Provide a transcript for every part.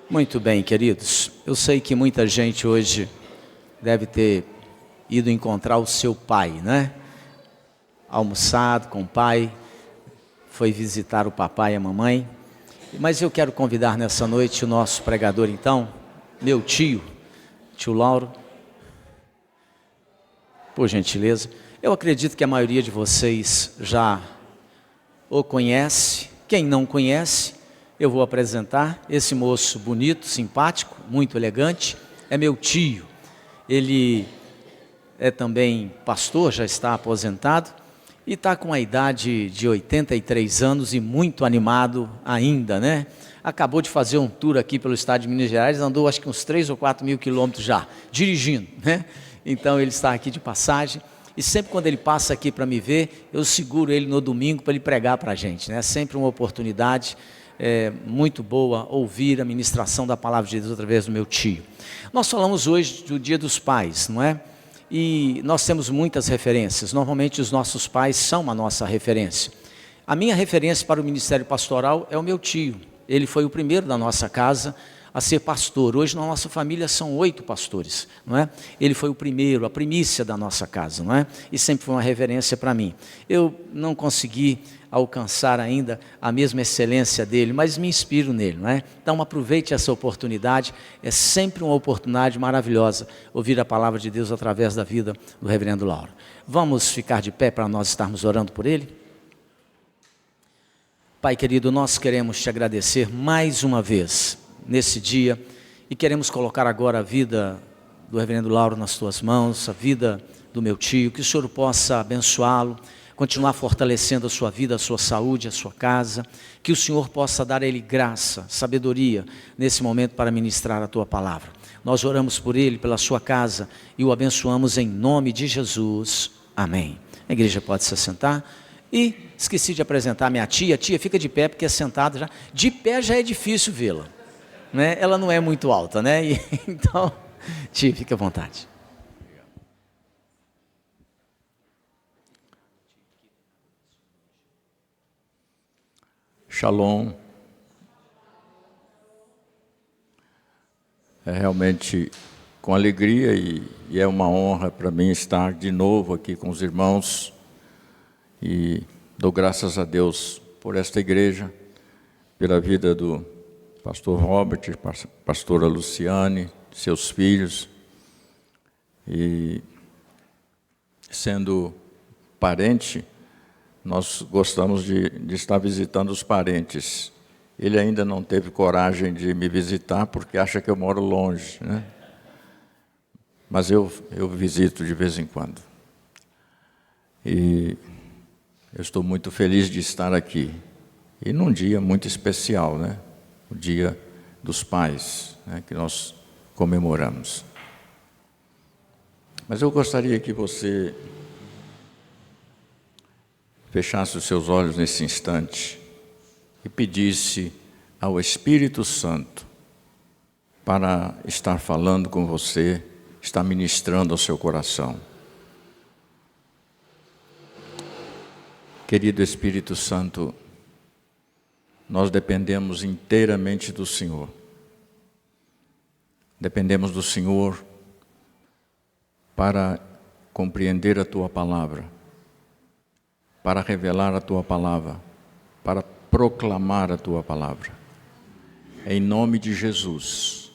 Muito bem, queridos. Eu sei que muita gente hoje deve ter ido encontrar o seu pai, né? Almoçado com o pai, foi visitar o papai e a mamãe. Mas eu quero convidar nessa noite o nosso pregador, então, meu tio Lauro, por gentileza. Eu acredito que a maioria de vocês já o conhece. Quem não conhece, eu vou apresentar esse moço bonito, simpático, muito elegante. É meu tio. Ele é também pastor, já está aposentado e está com a idade de 83 anos e muito animado ainda, né? Acabou de fazer um tour aqui pelo estado de Minas Gerais, andou acho que uns 3 ou 4 mil quilômetros já, dirigindo, né? Então ele está aqui de passagem. E sempre quando ele passa aqui para me ver, eu seguro ele no domingo para ele pregar para a gente, né? É sempre uma oportunidade muito boa ouvir a ministração da palavra de Deus através do meu tio. Nós falamos hoje do Dia dos Pais, não é? E nós temos muitas referências. Normalmente os nossos pais são a nossa referência. A minha referência para o ministério pastoral é o meu tio. Ele foi o primeiro da nossa casa a ser pastor. Hoje na nossa família são 8 pastores, não é? Ele foi o primeiro, a primícia da nossa casa, não é? E sempre foi uma referência para mim. Eu não consegui alcançar ainda a mesma excelência dele, mas me inspiro nele, não é? Então aproveite essa oportunidade, é sempre uma oportunidade maravilhosa ouvir a palavra de Deus através da vida do reverendo Lauro. Vamos ficar de pé para nós estarmos orando por ele? Pai querido, nós queremos te agradecer mais uma vez nesse dia e queremos colocar agora a vida do reverendo Lauro nas tuas mãos, a vida do meu tio, que o Senhor possa abençoá-lo, continuar fortalecendo a sua vida, a sua saúde, a sua casa, que o Senhor possa dar a ele graça, sabedoria nesse momento para ministrar a tua palavra. Nós oramos por ele, pela sua casa e o abençoamos em nome de Jesus. Amém. A igreja pode se assentar. E esqueci de apresentar minha tia. Tia, fica de pé porque é sentada já. De pé já é difícil vê-la, né? Ela não é muito alta, né? Então, tia, fica à vontade. Shalom. É realmente com alegria e é uma honra para mim estar de novo aqui com os irmãos e dou graças a Deus por esta igreja, pela vida do pastor Robert, pastora Luciane, seus filhos, e sendo parente, nós gostamos de estar visitando os parentes. Ele ainda não teve coragem de me visitar porque acha que eu moro longe, né? Mas eu visito de vez em quando. E eu estou muito feliz de estar aqui. E num dia muito especial, né? O Dia dos Pais, né? Que nós comemoramos. Mas eu gostaria que você fechasse os seus olhos nesse instante e pedisse ao Espírito Santo para estar falando com você, estar ministrando ao seu coração. Querido Espírito Santo, nós dependemos inteiramente do Senhor. Dependemos do Senhor para compreender a Tua Palavra, para revelar a Tua Palavra, para proclamar a Tua Palavra. Em nome de Jesus,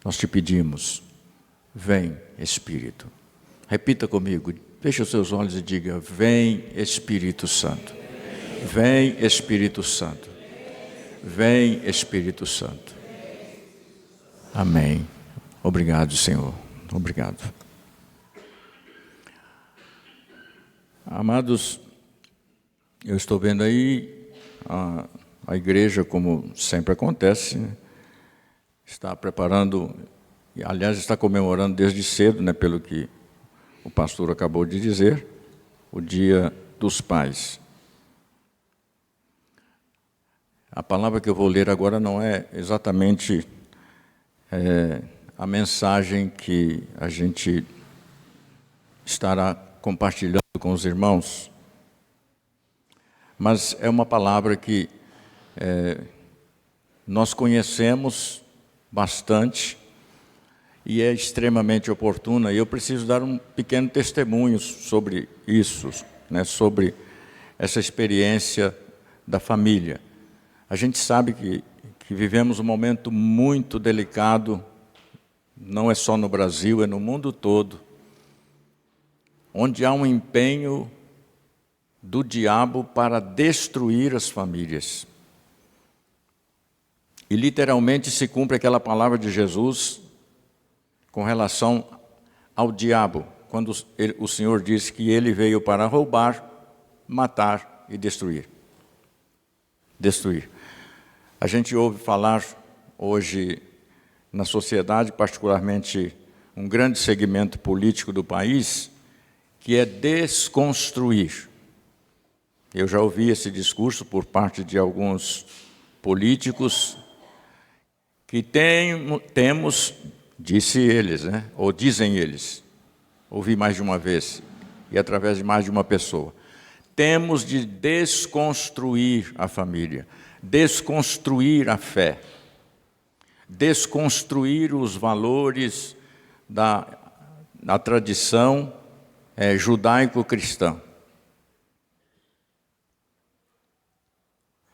nós te pedimos, vem Espírito. Repita comigo, feche os seus olhos e diga, vem Espírito Santo. Vem Espírito Santo. Vem Espírito Santo. Amém. Obrigado, Senhor. Obrigado. Amados, eu estou vendo aí a igreja, como sempre acontece, né? Está preparando, aliás, está comemorando desde cedo, né, pelo que o pastor acabou de dizer, o Dia dos Pais. A palavra que eu vou ler agora não é exatamente a mensagem que a gente estará compartilhando com os irmãos, mas é uma palavra que nós conhecemos bastante e é extremamente oportuna. E eu preciso dar um pequeno testemunho sobre isso, né, sobre essa experiência da família. A gente sabe que vivemos um momento muito delicado, não é só no Brasil, é no mundo todo, onde há um empenho do diabo para destruir as famílias. E literalmente se cumpre aquela palavra de Jesus com relação ao diabo, quando o Senhor disse que ele veio para roubar, matar e destruir. Destruir. A gente ouve falar hoje na sociedade, particularmente um grande segmento político do país, que é desconstruir. Eu já ouvi esse discurso por parte de alguns políticos que temos, disse eles, né? Ou dizem eles, ouvi mais de uma vez e através de mais de uma pessoa, temos de desconstruir a família, desconstruir a fé, desconstruir os valores da tradição judaico-cristã.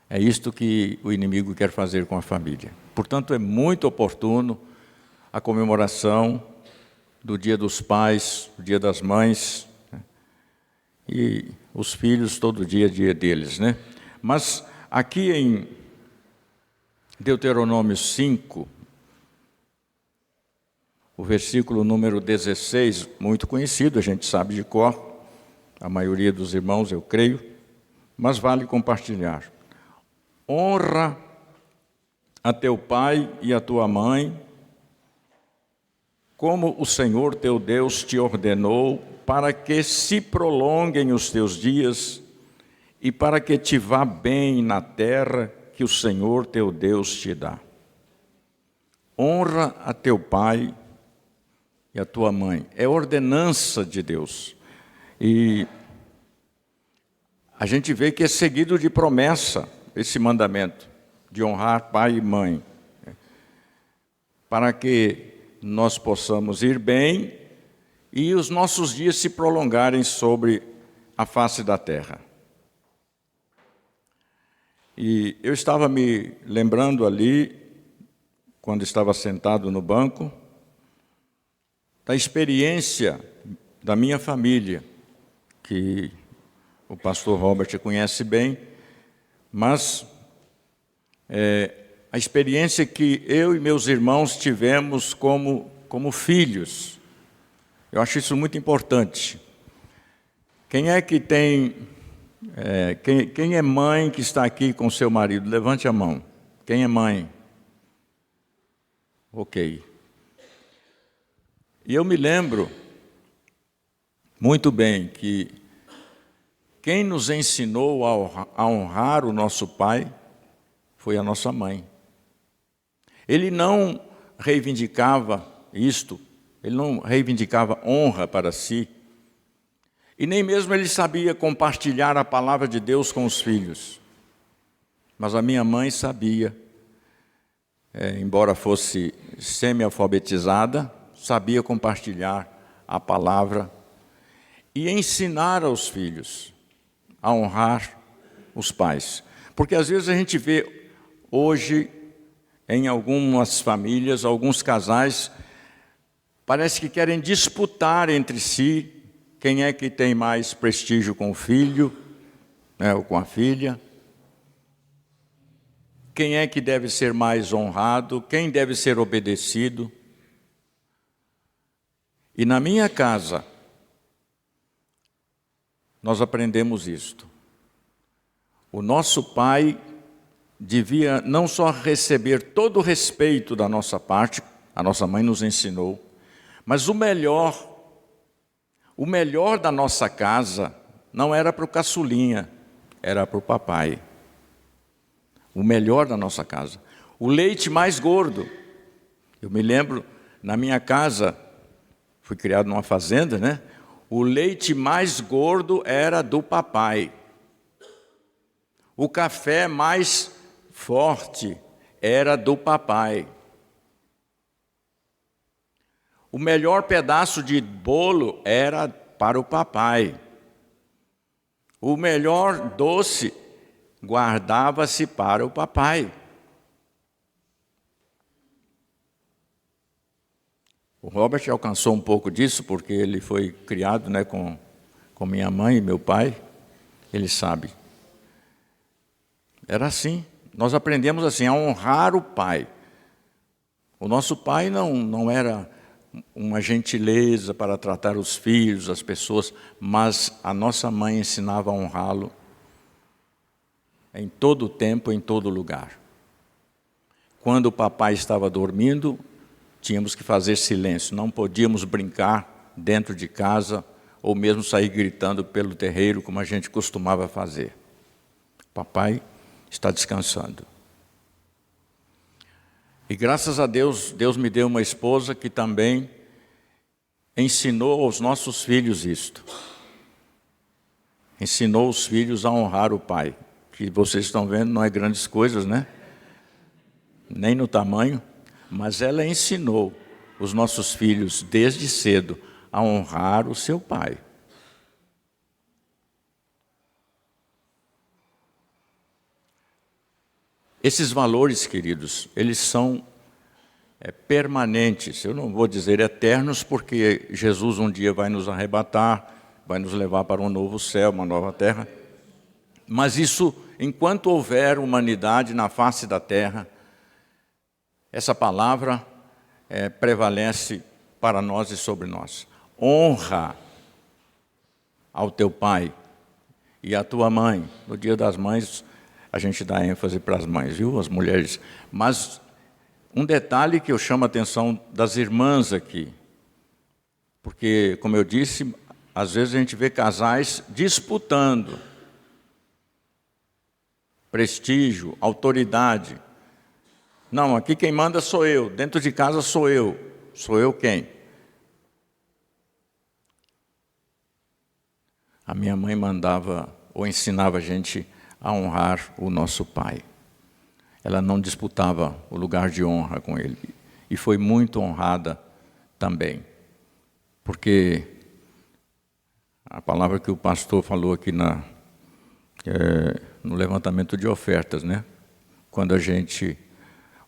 É isto que o inimigo quer fazer com a família. Portanto, é muito oportuno a comemoração do Dia dos Pais, do Dia das Mães, né? E os filhos, todo dia é dia deles, né? Mas aqui em Deuteronômio 5, o versículo número 16, muito conhecido, a gente sabe de cor, a maioria dos irmãos, eu creio, mas vale compartilhar. Honra a teu pai e a tua mãe, como o Senhor teu Deus te ordenou, para que se prolonguem os teus dias e para que te vá bem na terra que o Senhor teu Deus te dá. Honra a teu pai e a tua mãe. É ordenança de Deus. E a gente vê que é seguido de promessa esse mandamento de honrar pai e mãe, para que nós possamos ir bem e os nossos dias se prolongarem sobre a face da terra. E eu estava me lembrando ali, quando estava sentado no banco, da experiência da minha família, que o pastor Robert conhece bem, mas a experiência que eu e meus irmãos tivemos como filhos. Eu acho isso muito importante. Quem é que tem... quem é mãe que está aqui com seu marido? Levante a mão. Quem é mãe? Ok. E eu me lembro muito bem que quem nos ensinou a honrar o nosso pai foi a nossa mãe. Ele não reivindicava isto, ele não reivindicava honra para si, e nem mesmo ele sabia compartilhar a palavra de Deus com os filhos. Mas a minha mãe sabia, embora fosse semi-alfabetizada, sabia compartilhar a palavra e ensinar aos filhos a honrar os pais. Porque às vezes a gente vê hoje, em algumas famílias, alguns casais, parece que querem disputar entre si quem é que tem mais prestígio com o filho, né, ou com a filha, quem é que deve ser mais honrado, quem deve ser obedecido. E na minha casa, nós aprendemos isto. O nosso pai devia não só receber todo o respeito da nossa parte, a nossa mãe nos ensinou, mas o melhor da nossa casa não era para o caçulinha, era para o papai. O melhor da nossa casa. O leite mais gordo. Eu me lembro, na minha casa, fui criado numa fazenda, né? O leite mais gordo era do papai. O café mais forte era do papai. O melhor pedaço de bolo era para o papai. O melhor doce guardava-se para o papai. O Robert alcançou um pouco disso, porque ele foi criado, né, com minha mãe e meu pai. Ele sabe. Era assim. Nós aprendemos assim, a honrar o pai. O nosso pai não era uma gentileza para tratar os filhos, as pessoas, mas a nossa mãe ensinava a honrá-lo em todo o tempo, em todo lugar. Quando o papai estava dormindo, tínhamos que fazer silêncio, não podíamos brincar dentro de casa ou mesmo sair gritando pelo terreiro, como a gente costumava fazer. Papai está descansando. E graças a Deus, Deus me deu uma esposa que também ensinou aos nossos filhos isto. Ensinou os filhos a honrar o pai. Que vocês estão vendo, não é grandes coisas, né? Nem no tamanho. Mas ela ensinou os nossos filhos, desde cedo, a honrar o seu pai. Esses valores, queridos, eles são permanentes. Eu não vou dizer eternos, porque Jesus um dia vai nos arrebatar, vai nos levar para um novo céu, uma nova terra. Mas isso, enquanto houver humanidade na face da terra, essa palavra prevalece para nós e sobre nós. Honra ao teu pai e à tua mãe. No Dia das Mães, a gente dá ênfase para as mães, viu? As mulheres. Mas um detalhe que eu chamo a atenção das irmãs aqui. Porque, como eu disse, às vezes a gente vê casais disputando prestígio, autoridade. Não, aqui quem manda sou eu, dentro de casa sou eu. Sou eu quem? A minha mãe mandava ou ensinava a gente a honrar o nosso pai. Ela não disputava o lugar de honra com ele. E foi muito honrada também. Porque a palavra que o pastor falou aqui no levantamento de ofertas, né? Quando a gente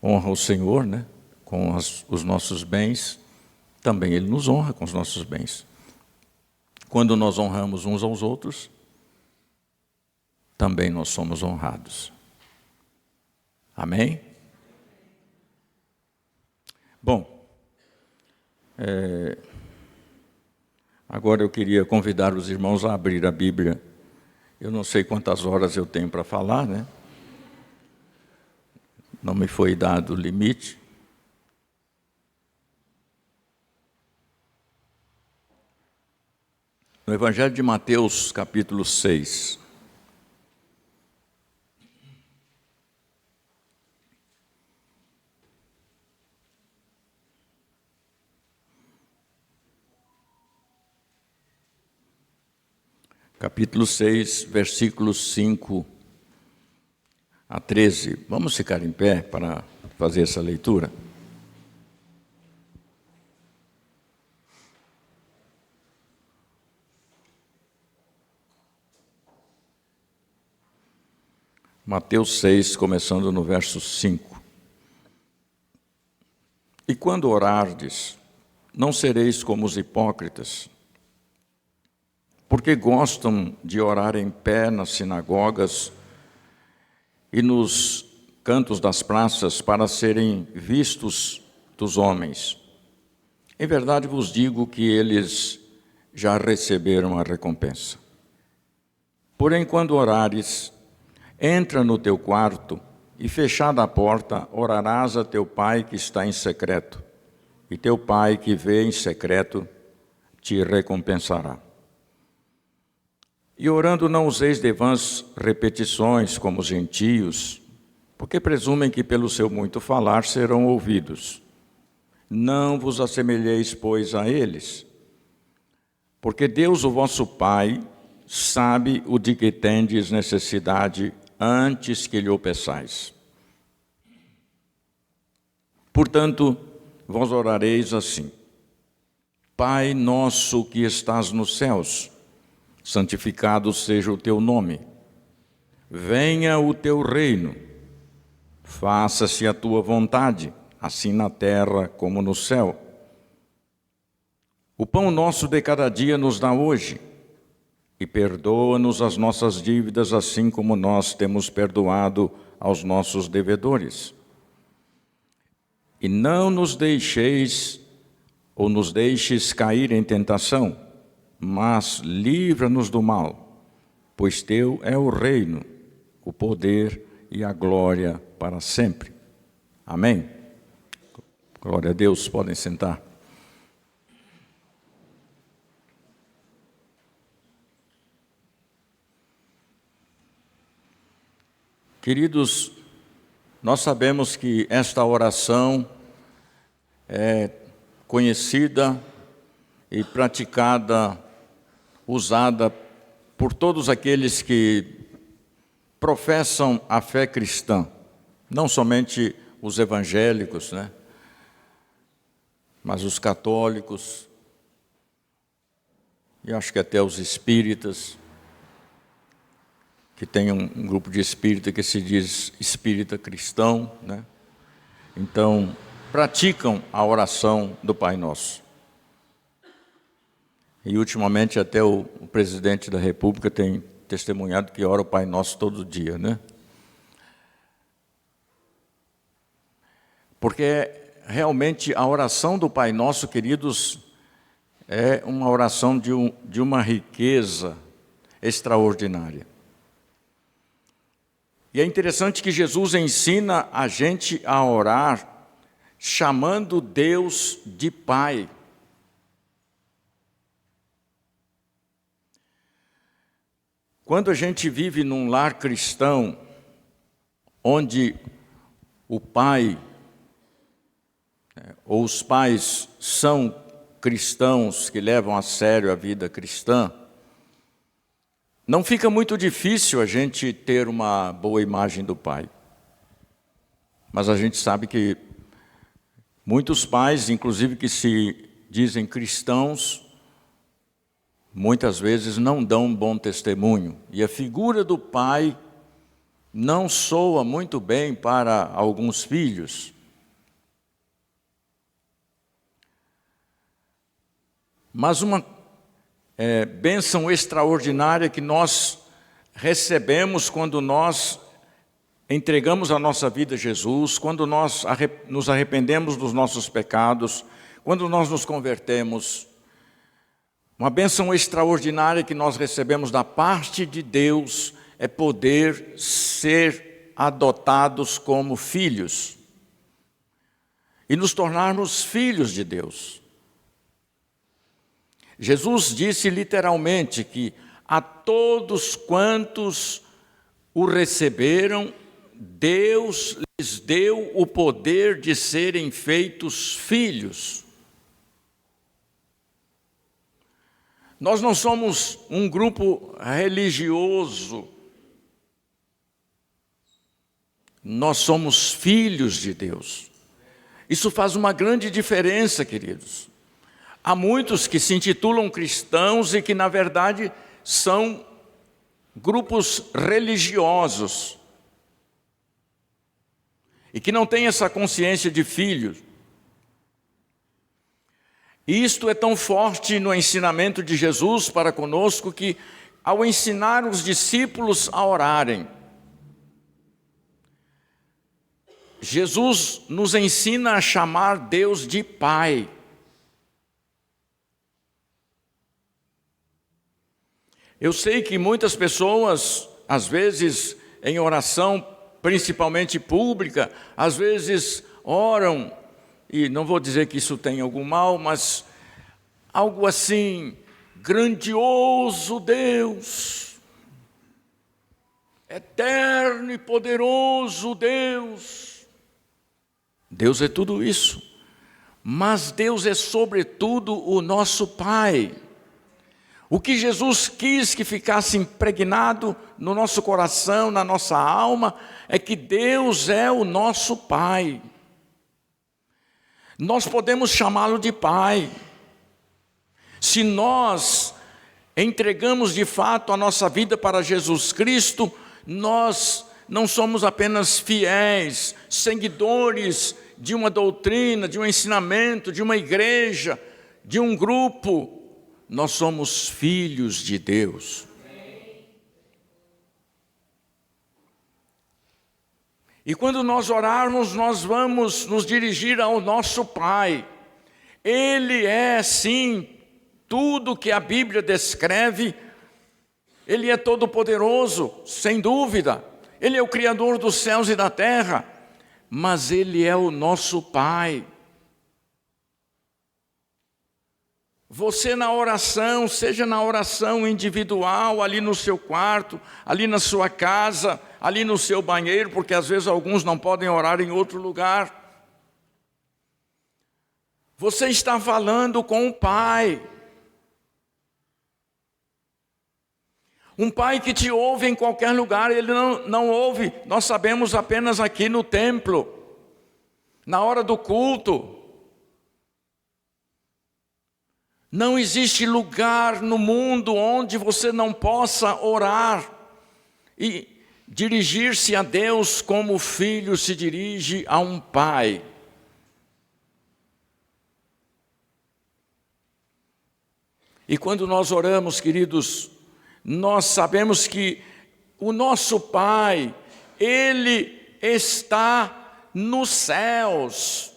honra o Senhor, né, com os nossos bens, também Ele nos honra com os nossos bens. Quando nós honramos uns aos outros, também nós somos honrados. Amém? Bom, agora eu queria convidar os irmãos a abrir a Bíblia. Eu não sei quantas horas eu tenho para falar, né? Não me foi dado o limite. No Evangelho de Mateus, capítulo 6. Capítulo 6, versículos 5 a 13. Vamos ficar em pé para fazer essa leitura? Mateus 6, começando no verso 5. E quando orardes, não sereis como os hipócritas, porque gostam de orar em pé nas sinagogas e nos cantos das praças para serem vistos dos homens. Em verdade vos digo que eles já receberam a recompensa. Porém, quando orares, entra no teu quarto e, fechada a porta, orarás a teu pai que está em secreto, e teu pai que vê em secreto te recompensará. E orando não useis de vãs repetições como os gentios, porque presumem que pelo seu muito falar serão ouvidos. Não vos assemelheis, pois, a eles, porque Deus, o vosso Pai, sabe o de que tendes necessidade antes que lhe o peçais. Portanto, vós orareis assim: Pai nosso que estás nos céus, santificado seja o teu nome. Venha o teu reino. Faça-se a tua vontade, assim na terra como no céu. O pão nosso de cada dia nos dá hoje, e perdoa-nos as nossas dívidas, assim como nós temos perdoado aos nossos devedores. E não nos deixeis ou nos deixes cair em tentação, mas livra-nos do mal, pois teu é o reino, o poder e a glória para sempre. Amém? Glória a Deus, podem sentar. Queridos, nós sabemos que esta oração é conhecida e praticada, usada por todos aqueles que professam a fé cristã, não somente os evangélicos, né? Mas os católicos, e acho que até os espíritas, que tem um grupo de espírita que se diz espírita cristão, né? Então, praticam a oração do Pai Nosso. E ultimamente até o presidente da República tem testemunhado que ora o Pai Nosso todo dia, né? Porque realmente a oração do Pai Nosso, queridos, é uma oração de uma riqueza extraordinária. E é interessante que Jesus ensina a gente a orar chamando Deus de Pai. Quando a gente vive num lar cristão, onde o pai, ou os pais são cristãos que levam a sério a vida cristã, não fica muito difícil a gente ter uma boa imagem do pai. Mas a gente sabe que muitos pais, inclusive que se dizem cristãos, muitas vezes não dão um bom testemunho. E a figura do pai não soa muito bem para alguns filhos. Mas uma bênção extraordinária que nós recebemos quando nós entregamos a nossa vida a Jesus, quando nós nos arrependemos dos nossos pecados, quando nós nos convertemos. Uma bênção extraordinária que nós recebemos da parte de Deus é poder ser adotados como filhos e nos tornarmos filhos de Deus. Jesus disse literalmente que a todos quantos o receberam, Deus lhes deu o poder de serem feitos filhos. Nós não somos um grupo religioso, nós somos filhos de Deus. Isso faz uma grande diferença, queridos. Há muitos que se intitulam cristãos e que, na verdade, são grupos religiosos e que não têm essa consciência de filhos. E isto é tão forte no ensinamento de Jesus para conosco que, ao ensinar os discípulos a orarem, Jesus nos ensina a chamar Deus de Pai. Eu sei que muitas pessoas, às vezes, em oração, principalmente pública, às vezes oram, e não vou dizer que isso tem algum mal, mas algo assim, grandioso Deus, eterno e poderoso Deus. Deus é tudo isso, mas Deus é sobretudo o nosso Pai. O que Jesus quis que ficasse impregnado no nosso coração, na nossa alma, é que Deus é o nosso Pai. Nós podemos chamá-lo de Pai. se nós entregamos de fato a nossa vida para Jesus Cristo, nós não somos apenas fiéis, seguidores de uma doutrina, de um ensinamento, de uma igreja, de um grupo, nós somos filhos de Deus. E quando nós orarmos, nós vamos nos dirigir ao nosso Pai. Ele é, sim, tudo que a Bíblia descreve. Ele é todo-poderoso, sem dúvida. Ele é o Criador dos céus e da terra. Mas Ele é o nosso Pai. Você na oração, seja na oração individual, ali no seu quarto, ali na sua casa, ali no seu banheiro, porque às vezes alguns não podem orar em outro lugar. Você está falando com o Pai. Um Pai que te ouve em qualquer lugar. Ele não ouve, nós sabemos, apenas aqui no templo, na hora do culto. Não existe lugar no mundo onde você não possa orar e dirigir-se a Deus como o filho se dirige a um pai. E quando nós oramos, queridos, nós sabemos que o nosso Pai, Ele está nos céus.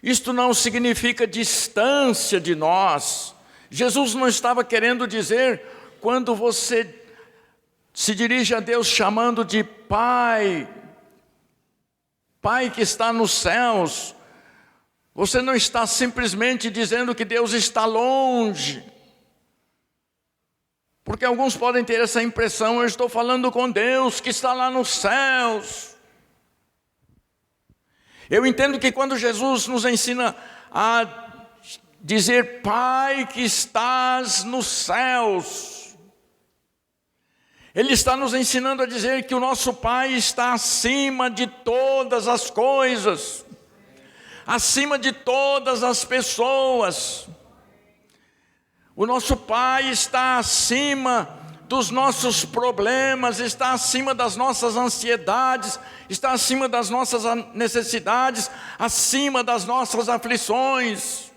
Isto não significa distância de nós. Jesus não estava querendo dizer, quando você se dirige a Deus chamando de Pai, Pai que está nos céus, você não está simplesmente dizendo que Deus está longe. Porque alguns podem ter essa impressão, eu estou falando com Deus que está lá nos céus. Eu entendo que quando Jesus nos ensina a dizer Pai que estás nos céus, Ele está nos ensinando a dizer que o nosso Pai está acima de todas as coisas, acima de todas as pessoas. O nosso Pai está acima dos nossos problemas, está acima das nossas ansiedades, está acima das nossas necessidades, acima das nossas aflições.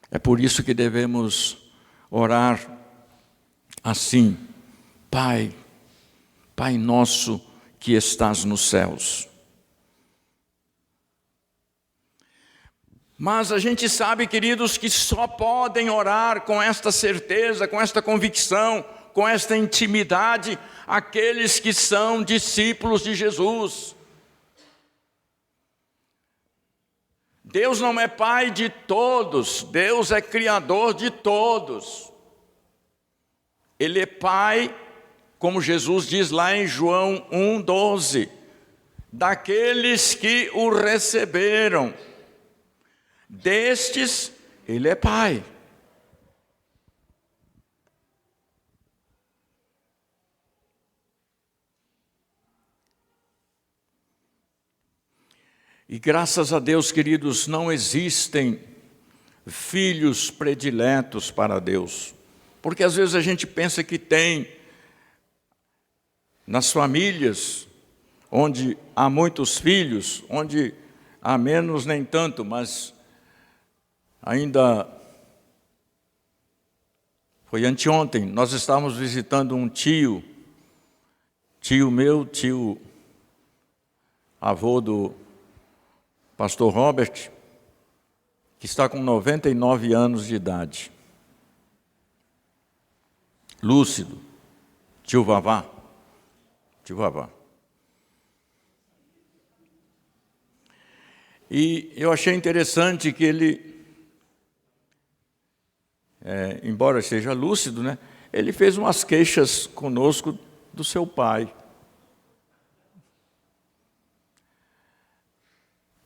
É por isso que devemos orar assim: Pai, Pai nosso que estás nos céus. Mas a gente sabe, queridos, que só podem orar com esta certeza, com esta convicção, com esta intimidade, aqueles que são discípulos de Jesus. Deus não é Pai de todos, Deus é Criador de todos. Ele é Pai, como Jesus diz lá em João 1,12, daqueles que o receberam. Destes, Ele é Pai. E graças a Deus, queridos, não existem filhos prediletos para Deus. Porque às vezes a gente pensa que tem nas famílias, onde há muitos filhos, onde há menos nem tanto, mas ainda foi anteontem, nós estávamos visitando um tio avô do pastor Robert, que está com 99 anos de idade. Lúcido, tio Vavá. E eu achei interessante que ele, embora seja lúcido, né, ele fez umas queixas conosco do seu pai.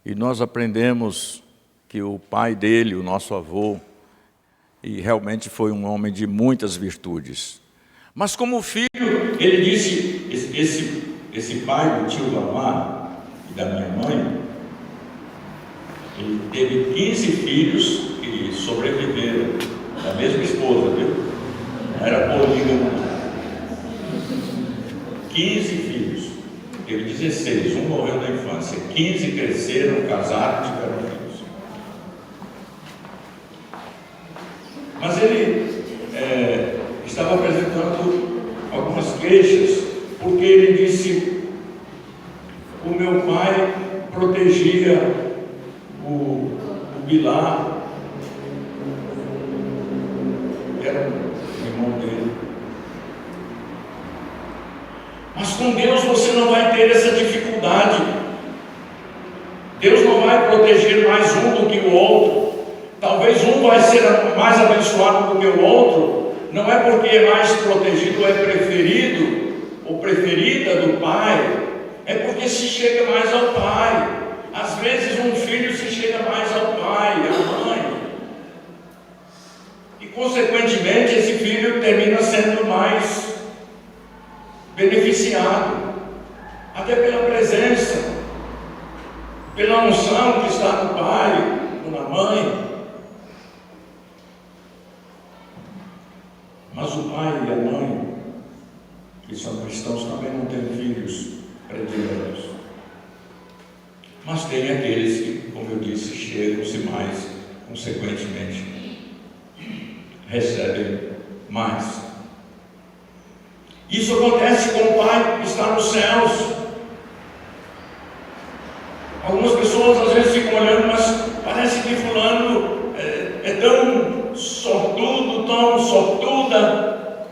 E nós aprendemos que o pai dele, o nosso avô, e realmente foi um homem de muitas virtudes. Mas como filho, ele disse, esse pai do tio Vavá e da minha mãe, Ele teve 15 filhos que sobreviveram, da mesma esposa, viu? Não era polígamo. 15 filhos. Teve 16, um morreu na infância, 15 cresceram, casaram e tiveram filhos. Mas ele estava apresentando algumas queixas, porque ele disse: o meu pai protegia o Bilá, que era o irmão dele. Mas com Deus você não vai ter essa dificuldade. Deus não vai proteger mais um do que o outro. Talvez um vai ser mais abençoado do que o outro. Não é porque é mais protegido ou é preferido ou preferida do pai, é porque se chega mais ao pai. Às vezes um filho se chega mais ao pai, à mãe, e consequentemente esse filho termina sendo mais beneficiado, até pela presença, pela unção que está no pai ou na mãe. Mas o pai e a mãe, que são cristãos, também não têm filhos prediletos. Mas tem aqueles que, como eu disse, chegam-se mais, consequentemente, recebem mais. Isso acontece com o Pai que está nos céus. Algumas pessoas às vezes ficam olhando, mas parece que fulano é tão sortudo, tão sortuda.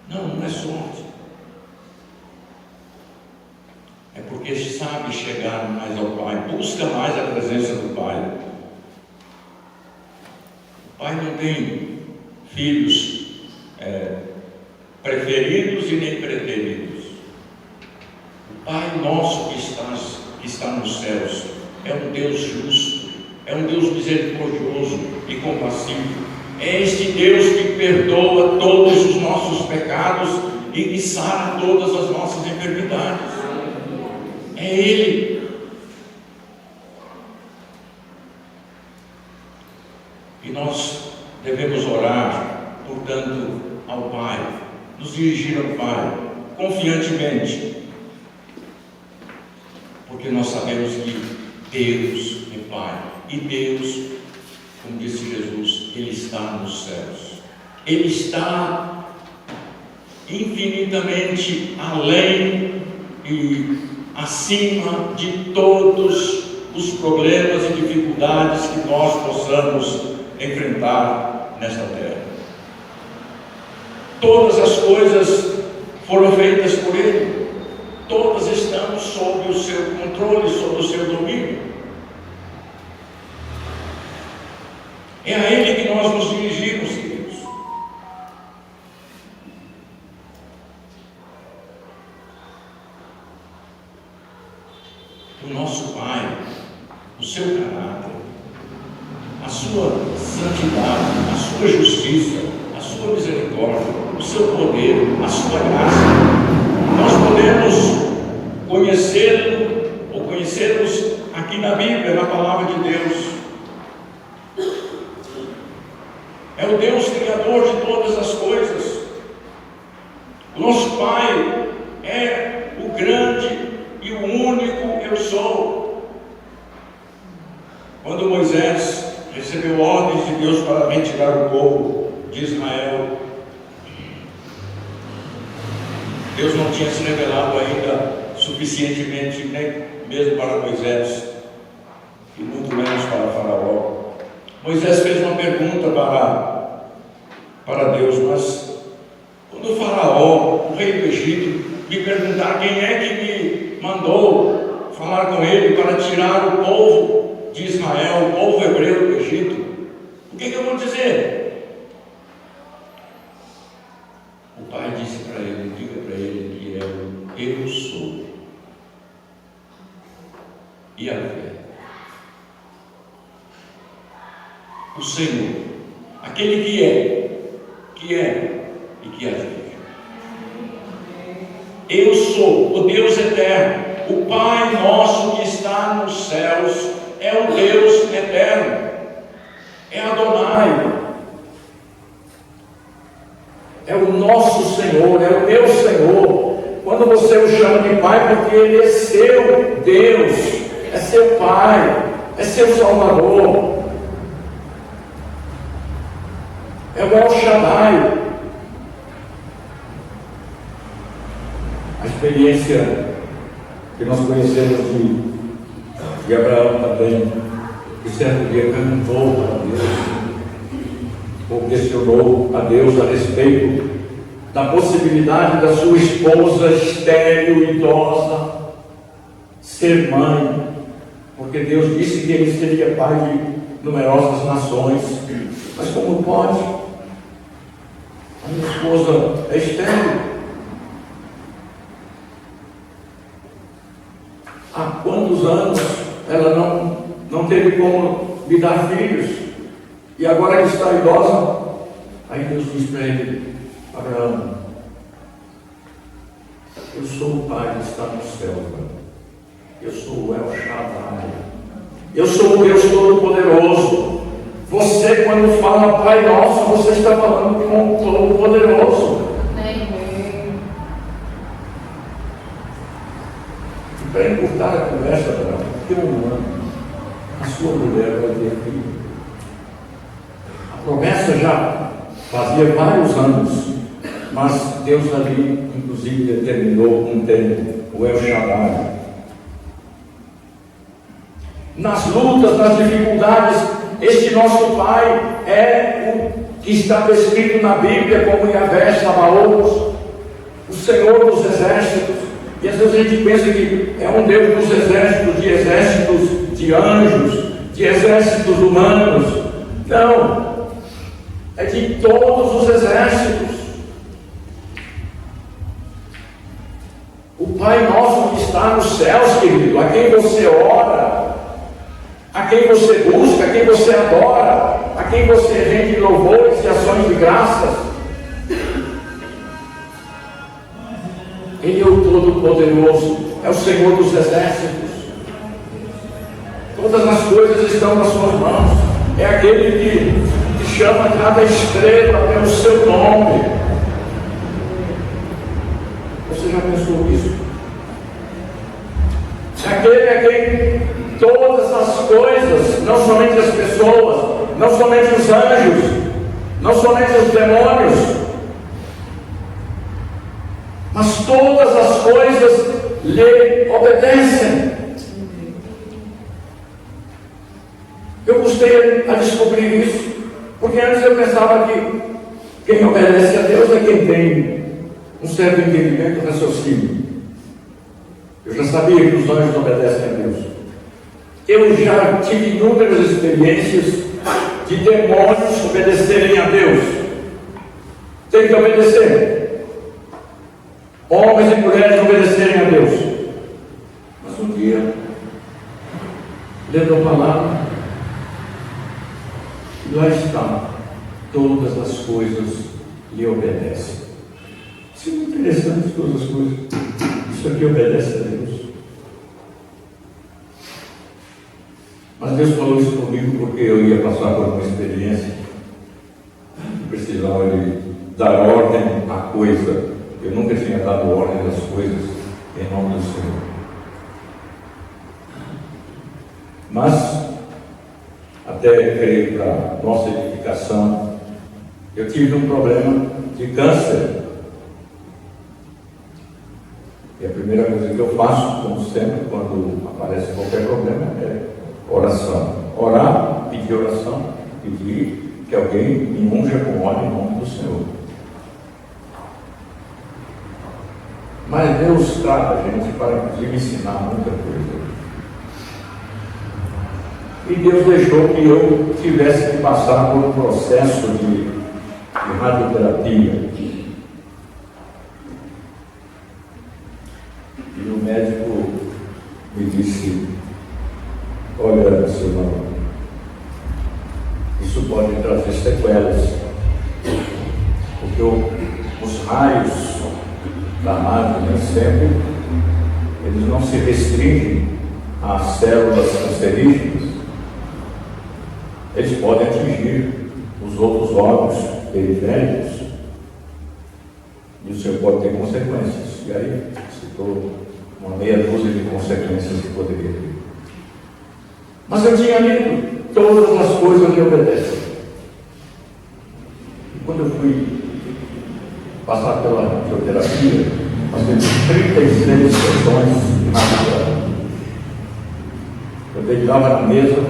Não, não é sorte. É porque sabe chegar mais ao Pai, busca mais a presença do Pai. O Pai não tem filhos preferidos e nem preteridos. O Pai nosso que está nos céus é um Deus justo, é um Deus misericordioso e compassivo. É este Deus que perdoa todos os nossos pecados e que sara todas as nossas enfermidades. É Ele. E nós devemos orar, portanto, ao Pai, nos dirigir ao Pai, confiantemente, porque nós sabemos que Deus é Pai, e Deus, como disse Jesus, Ele está nos céus, Ele está infinitamente além e acima de todos os problemas e dificuldades que nós possamos enfrentar nesta terra. Todas as coisas foram feitas por Ele, todas estão sob o seu controle, sob o seu domínio. É a Ele que nós nos dirigimos, queridos. O nosso Pai, o seu caráter, a sua santidade, a sua justiça, a sua misericórdia, o seu poder, a sua graça, nós podemos conhecê-lo ou conhecermos aqui na Bíblia, na palavra de Deus. É o Deus criador de todas as coisas. O nosso Pai é o grande e o único eu sou. Quando Moisés recebeu ordens de Deus para retirar o povo de Israel, Deus não tinha se revelado ainda suficientemente, nem mesmo para Moisés, e muito menos para Faraó. Moisés fez uma pergunta para Deus: mas quando o Faraó, o rei do Egito, me perguntar quem é que me mandou falar com ele para tirar o povo de Israel, o povo hebreu do Egito, o que eu vou dizer? O pai disse para ele: diga para ele que é o eu sou, e a fé, o Senhor, aquele que é e que agir. Eu sou o Deus eterno, O Pai nosso que está nos céus é o Deus eterno, é Adonai, é o nosso Senhor, é o meu Senhor. Quando você o chama de Pai, porque Ele é seu Deus, é seu Pai, é seu Salvador, é o El Shaddai. A experiência que nós conhecemos de Abraão também, que certo dia cantou para Deus, ou questionou a Deus a respeito da possibilidade da sua esposa estéril, idosa, ser mãe, porque Deus disse que ele seria pai de numerosas nações. Mas como pode? A minha esposa é estéril. Há quantos anos ela não teve como me dar filhos? E agora que está idosa, aí Deus diz para ele: Abraão, eu sou o Pai que está no céu, eu sou o El Shaddai, eu sou o Deus Todo-Poderoso. Você, quando fala Pai Nosso, você está falando com o Todo-Poderoso. E para encurtar a conversa, Abraão, porque um ano a sua mulher vai ter filho. A promessa já fazia vários anos, mas Deus ali, inclusive, determinou um tempo, o El Shaddai. Nas lutas, nas dificuldades, este nosso Pai é o que está descrito na Bíblia como Yahvé Sabaoth, o Senhor dos exércitos. E às vezes a gente pensa que é um Deus dos exércitos de anjos, de exércitos humanos. Não. É de todos os exércitos. O Pai nosso que está nos céus, querido, a quem você ora, a quem você busca, a quem você adora, a quem você rende louvores e ações de graças, Ele é o Todo-Poderoso, é o Senhor dos exércitos. Todas as coisas estão nas suas mãos. É aquele que chama cada estrela pelo seu nome. Você já pensou nisso? Aquele a quem todas as coisas, não somente as pessoas, não somente os anjos, não somente os demônios, mas todas as coisas lhe obedecem. Eu custei a descobrir isso, porque antes eu pensava que quem obedece a Deus é quem tem um certo entendimento e raciocínio. Eu já sabia que os anjos obedecem a Deus. Eu já tive inúmeras experiências de demônios obedecerem a Deus. Tem que obedecer. Homens e mulheres obedecerem a Deus. Mas um dia, lendo a palavra, lá está, todas as coisas lhe obedecem. Isso é muito interessante, todas as coisas. Isso aqui obedece a Deus. Mas Deus falou isso comigo porque eu ia passar por uma experiência. Precisava de dar ordem à coisa. Eu nunca tinha dado ordem das coisas em nome do Senhor. Mas até creio para nossa edificação, eu tive um problema de câncer. E a primeira coisa que eu faço, como sempre, quando aparece qualquer problema, é oração. Orar, pedir oração, pedir que alguém me unja com óleo em nome do Senhor. Mas Deus trata a gente para me ensinar muita coisa. E Deus deixou que eu tivesse que passar por um processo de radioterapia. E o médico me disse: olha, seu irmão, isso pode trazer sequelas, porque os raios da máquina sempre eles não se restringem às células cancerígenas, eles podem atingir os outros órgãos periféricos e o Senhor pode ter consequências. E aí, citou uma meia dúzia de consequências que poderia ter. Mas eu tinha lido todas as coisas que obedecem. E quando eu fui passar pela fisioterapia, nós temos 36 sessões de radioterapia. Eu deitava na mesa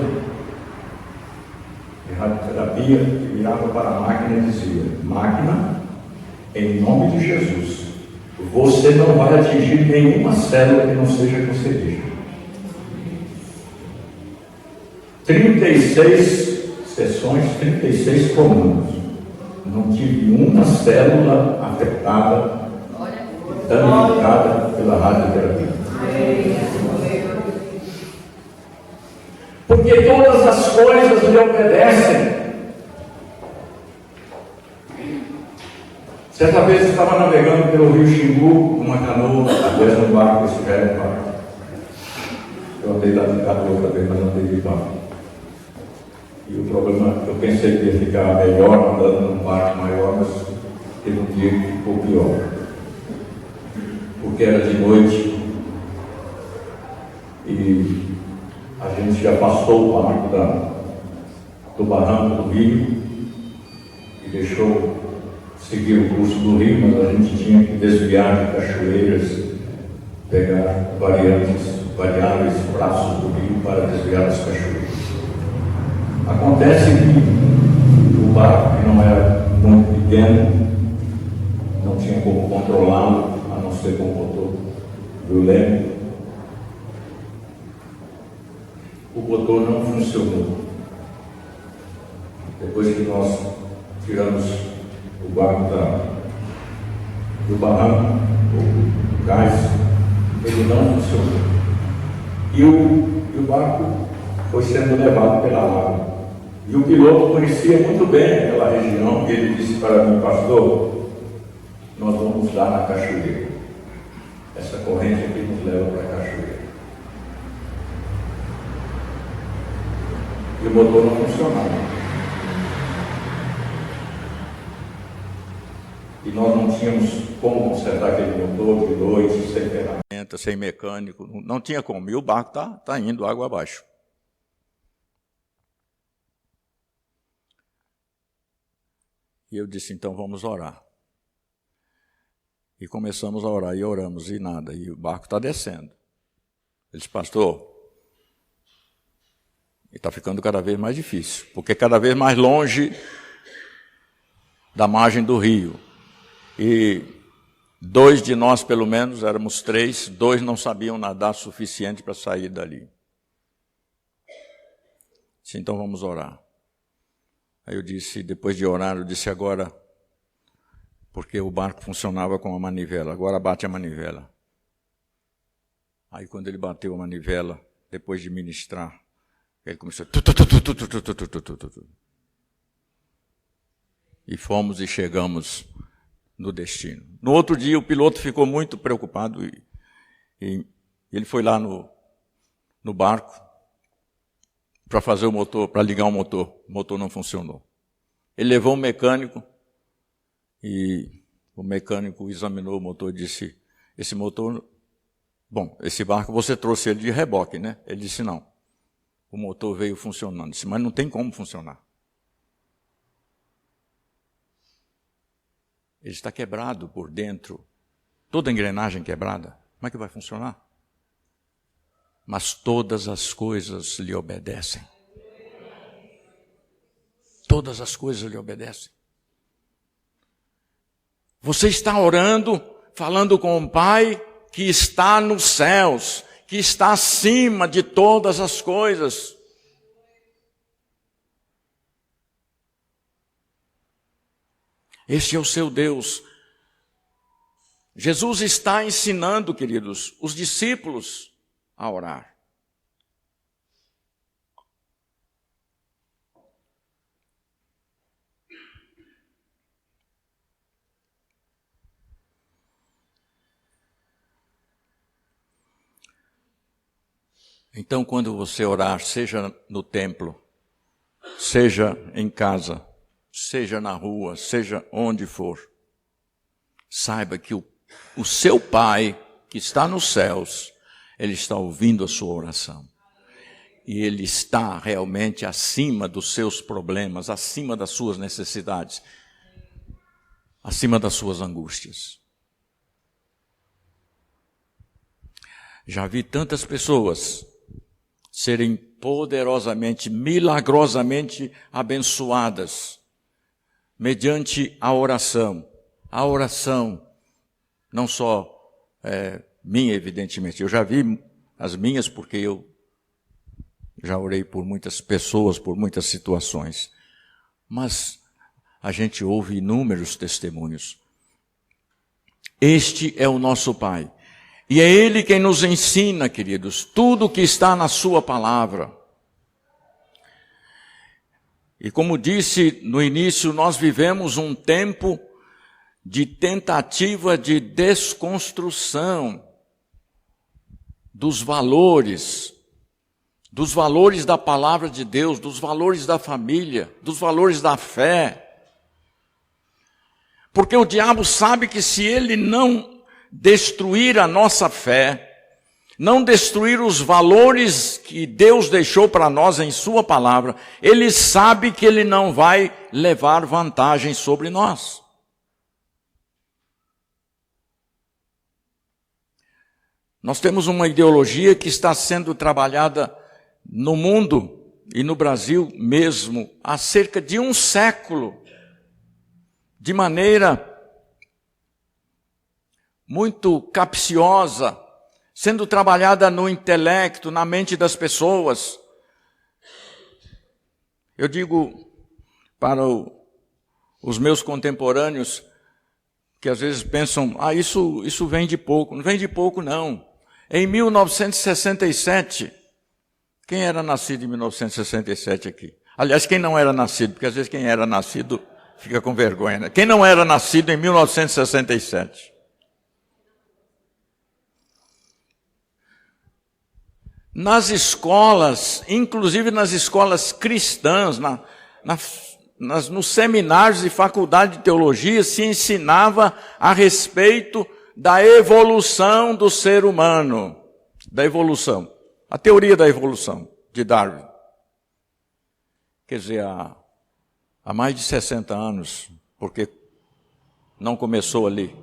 de radioterapia e virava para a máquina e dizia: máquina, em nome de Jesus, você não vai atingir nenhuma célula que não seja cancerígena. 36 sessões, 36 comandos. Não tive uma célula afetada, danificada pela radioterapia. Porque todas as coisas lhe obedecem. Certa vez eu estava navegando pelo rio Xingu, numa canoa, aliás, num barco, esse velho barco. Eu andei lá de canoa também, mas andei de barco. E o problema, eu pensei que ia ficar melhor andando num barco maior, mas teve um dia que ficou pior. Porque era de noite e a gente já passou o barco do barranco do rio e deixou seguir o curso do rio, mas a gente tinha que desviar de cachoeiras, pegar variáveis braços do rio para desviar das cachoeiras. Acontece que o barco, que não era muito pequeno, não tinha como controlá-lo, a não ser com o motor do leme. O motor não funcionou. Depois que nós tiramos o barco do barranco, o gás, ele não funcionou. E o barco foi sendo levado pela água. E o piloto conhecia muito bem aquela região, e ele disse para mim: pastor, nós vamos lá na cachoeira. Essa corrente aqui nos leva para a cachoeira. E o motor não funcionava. E nós não tínhamos como consertar aquele motor de noite, sem ferramenta, sem mecânico, não tinha como. E o barco está indo água abaixo. E eu disse: então vamos orar. E começamos a orar, e oramos, e nada, e o barco está descendo. Ele disse: pastor, está ficando cada vez mais difícil, porque cada vez mais longe da margem do rio. E 2 de nós, pelo menos, éramos 3, 2 não sabiam nadar suficiente para sair dali. Disse: então vamos orar. Aí eu disse, depois de orar, eu disse: agora, porque o barco funcionava com a manivela, agora bate a manivela. Aí quando ele bateu a manivela, depois de ministrar, ele começou... E fomos e chegamos no destino. No outro dia, o piloto ficou muito preocupado e ele foi lá no barco para fazer o motor, para ligar o motor não funcionou. Ele levou um mecânico e o mecânico examinou o motor e disse: esse motor, bom, esse barco você trouxe ele de reboque, né? Ele disse: não, o motor veio funcionando. Disse: mas não tem como funcionar. Ele está quebrado por dentro, toda a engrenagem quebrada. Como é que vai funcionar? Mas todas as coisas lhe obedecem. Todas as coisas lhe obedecem. Você está orando, falando com o Pai que está nos céus, que está acima de todas as coisas. Este é o seu Deus. Jesus está ensinando, queridos, os discípulos a orar. Então, quando você orar, seja no templo, seja em casa, seja na rua, seja onde for, saiba que o seu Pai, que está nos céus, Ele está ouvindo a sua oração. E Ele está realmente acima dos seus problemas, acima das suas necessidades, acima das suas angústias. Já vi tantas pessoas serem poderosamente, milagrosamente abençoadas mediante a oração. A oração, não só minha, evidentemente. Eu já vi as minhas porque eu já orei por muitas pessoas, por muitas situações. Mas a gente ouve inúmeros testemunhos. Este é o nosso Pai. E é Ele quem nos ensina, queridos, tudo o que está na sua palavra. E como disse no início, nós vivemos um tempo de tentativa de desconstrução dos valores da palavra de Deus, dos valores da família, dos valores da fé. Porque o diabo sabe que se ele não destruir a nossa fé, não destruir os valores que Deus deixou para nós em sua palavra, ele sabe que ele não vai levar vantagem sobre nós. Nós temos uma ideologia que está sendo trabalhada no mundo e no Brasil mesmo há cerca de um século, de maneira muito capciosa, sendo trabalhada no intelecto, na mente das pessoas. Eu digo para os meus contemporâneos, que às vezes pensam, isso vem de pouco. Não vem de pouco, não. Em 1967, quem era nascido em 1967 aqui? Aliás, quem não era nascido, porque às vezes quem era nascido fica com vergonha, né? Quem não era nascido em 1967? Nas escolas, inclusive nas escolas cristãs, nos seminários e faculdade de teologia, se ensinava a respeito da evolução do ser humano. Da evolução. A teoria da evolução de Darwin. Quer dizer, há mais de 60 anos, porque não começou ali.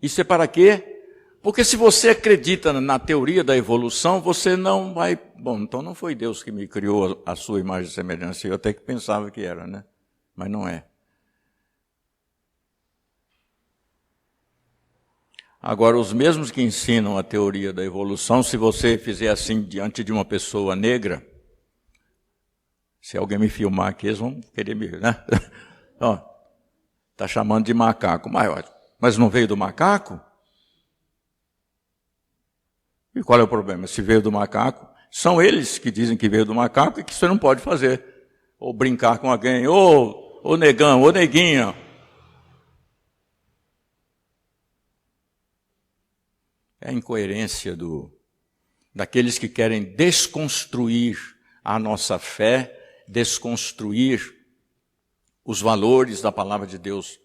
Isso é para quê? Porque se você acredita na teoria da evolução, você não vai... Bom, então não foi Deus que me criou a sua imagem e semelhança. Eu até que pensava que era, né? Mas não é. Agora, os mesmos que ensinam a teoria da evolução, se você fizer assim diante de uma pessoa negra, se alguém me filmar aqui, eles vão querer me... né? Ó, tá chamando de macaco. Mas não veio do macaco? E qual é o problema? Se veio do macaco, são eles que dizem que veio do macaco e que você não pode fazer. Ou brincar com alguém, ou negão, ou neguinha. É a incoerência daqueles que querem desconstruir a nossa fé, desconstruir os valores da palavra de Deus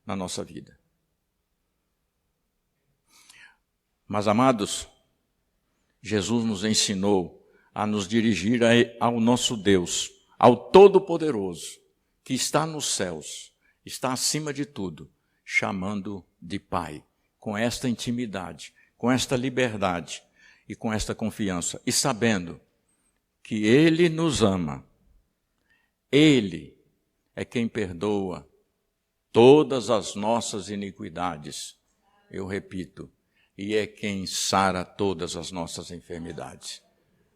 na nossa vida. Mas, amados, Jesus nos ensinou a nos dirigir ao nosso Deus, ao Todo-Poderoso, que está nos céus, está acima de tudo, chamando de Pai, com esta intimidade, com esta liberdade e com esta confiança, e sabendo que Ele nos ama. Ele é quem perdoa todas as nossas iniquidades, eu repito, e é quem sara todas as nossas enfermidades.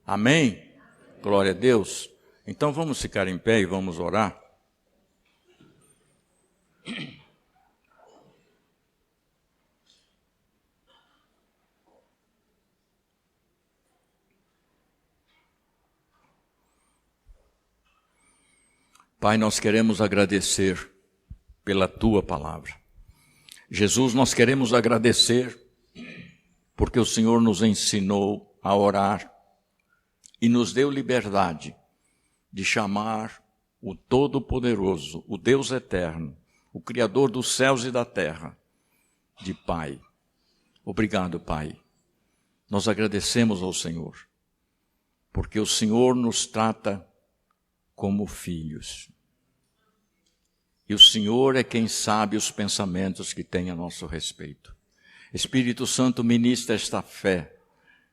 Amém? Glória a Deus. Então vamos ficar em pé e vamos orar. Pai, nós queremos agradecer pela Tua palavra. Jesus, nós queremos agradecer porque o Senhor nos ensinou a orar e nos deu liberdade de chamar o Todo-Poderoso, o Deus Eterno, o Criador dos céus e da terra, de Pai. Obrigado, Pai. Nós agradecemos ao Senhor, porque o Senhor nos trata como filhos. E o Senhor é quem sabe os pensamentos que tem a nosso respeito. Espírito Santo, ministra esta fé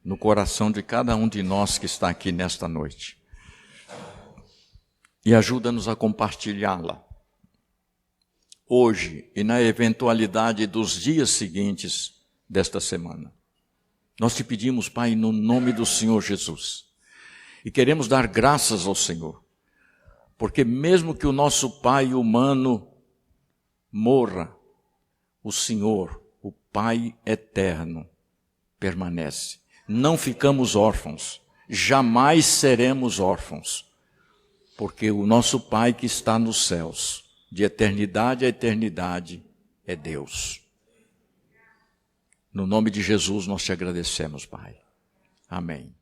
no coração de cada um de nós que está aqui nesta noite. E ajuda-nos a compartilhá-la hoje e na eventualidade dos dias seguintes desta semana. Nós te pedimos, Pai, no nome do Senhor Jesus. E queremos dar graças ao Senhor, porque mesmo que o nosso pai humano morra, o Senhor, o Pai eterno, permanece. Não ficamos órfãos, jamais seremos órfãos, porque o nosso Pai que está nos céus, de eternidade a eternidade, é Deus. No nome de Jesus nós te agradecemos, Pai. Amém.